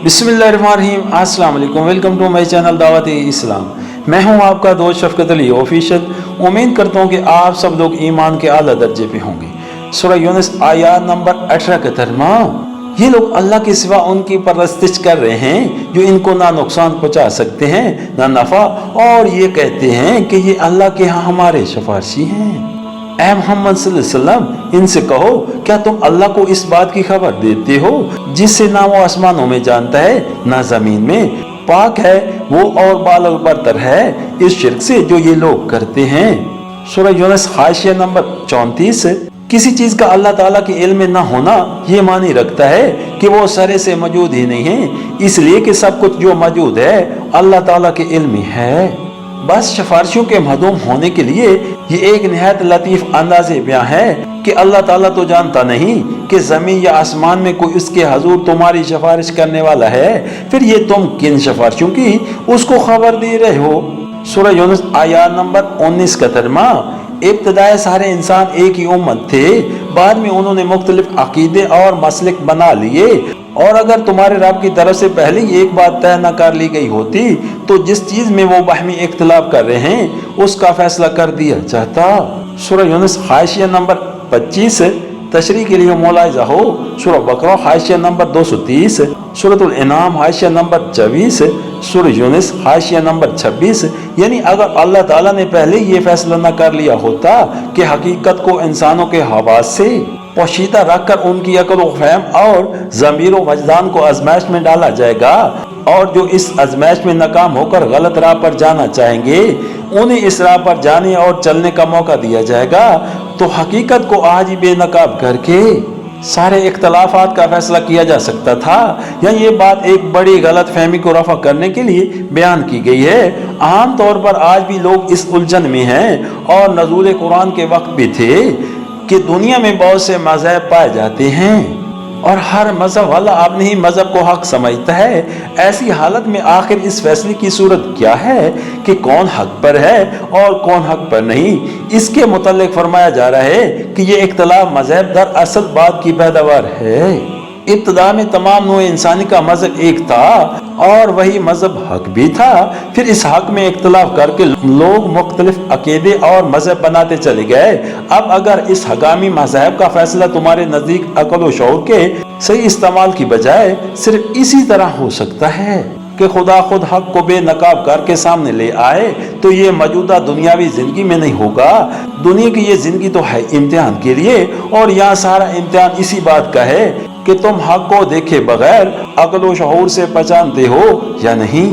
बिस्मिल्लाहिर्रहमानिर्रहीम। अस्सलाम वालेकुम। वेलकम टू माय चैनल दावत इस्लाम। मैं हूं आपका दोस्त शफकत अली ऑफिशियल। उम्मीद करता हूं कि आप सब लोग ईमान के आला दर्जे पे होंगे। सूरह यूनुस आयत नंबर 18 का तर्जुमा। ये लोग अल्लाह के सिवा उनकी परस्तिश कर रहे हैं जो इनको ना नुकसान पहुंचा सकते हैं ना नफा, और ये कहते हैं कि ये अल्लाह के यहाँ हमारे सिफारशी हैं। ऐ मोहम्मद सल्लल्लाहु अलैहि वसल्लम, इनसे कहो, क्या तुम अल्लाह को इस बात की खबर देते हो जिससे ना वो आसमानों में जानता है ना जमीन में, पाक है वो और बालग बरतर है इस शिर्क से जो ये लोग करते हैं। सूरह यूनुस हाशिया नंबर 34। किसी चीज का अल्लाह ताला के इल्म में ना होना ये मानी रखता है कि वो सरे से मौजूद ही नहीं है, इसलिए कि सब कुछ जो मौजूद है अल्लाह ताला के इल्म में है। बस सिफारिशों के महदूम होने के लिए ये एक निहायत लतीफ अंदाज़े बयां है कि अल्लाह ताला तो जानता नहीं कि ज़मीन या आसमान में कोई उसके हजूर तुम्हारी सिफारिश करने वाला है, फिर ये तुम किन सिफारिशों की उसको खबर दे रहे हो। सूरह यूनुस आयत नंबर 19 का तर्जुमा। इब्तदाए सारे इंसान एक ही उम्मत थे, बाद में उन्होंने मुख्तलिफ अकीदे और मसलिक बना लिए, और अगर तुम्हारे रब की तरफ से पहले ही एक बात तय न कर ली गई होती तो जिस चीज में वो बाहमी इख्तिलाफ कर रहे हैं उसका फैसला कर दिया जाता। सूरह यूनुस हाशिया नंबर 25। तशरीह के लिए मुलाहिजा हो सूरह बकरा हाशिया नंबर 230, सूरतुल इनाम हाशिया नंबर 24, सूरह यूनुस हाशिया नंबर 26। यानी अगर अल्लाह ताला ने पहले ये फैसला न कर लिया होता कि हकीकत को इंसानों के हवास से पोशीदा रखकर उनकी अक्ल व फहम और ज़मीर व वजदान को आजमाइश में डाला जाएगा, और जो इस आजमाइश में नाकाम होकर गलत राह पर जाना चाहेंगे उन्हें इस राह पर जाने और चलने का मौका दिया जाएगा, तो हकीकत को आज ही बेनकाब करके सारे इख्तलाफात का फैसला किया जा सकता था। या ये बात एक बड़ी गलत फहमी को रफा करने के लिए बयान की गई है। आम तौर पर आज भी लोग इस उलझन में हैं, और नज़ूल कुरान के वक्त भी थे कि दुनिया में बहुत से मज़हब पाए जाते हैं और हर मज़हब वाला अपने ही मज़हब को हक समझता है। ऐसी हालत में आखिर इस फैसले की सूरत क्या है कि कौन हक पर है और कौन हक पर नहीं। इसके मुतालिक फरमाया जा रहा है कि ये इख्तलाफ मज़हब दर असल बात की पैदावार है। इब्तदा में तमाम नौ इंसानी का मजहब एक था और वही मजहब हक भी था। फिर इस हक में इख्तलाफ करके लोग मुख्तलिफ अकीदे और मजहब बनाते चले गए। अब अगर इस हकामी मजहब का फैसला तुम्हारे नजदीक अक्ल व शऊर के सही इस्तेमाल की बजाय सिर्फ इसी तरह हो सकता है कि खुदा खुद हक को बेनकाब करके सामने ले आए, तो ये मौजूदा दुनियावी जिंदगी में नहीं होगा। दुनिया की ये जिंदगी तो है इम्तिहान के लिए, और यहाँ सारा इम्तिहान इसी बात का है कि तुम हक को देखे बगैर अक्ल व शऊर से पहचानते हो या नहीं।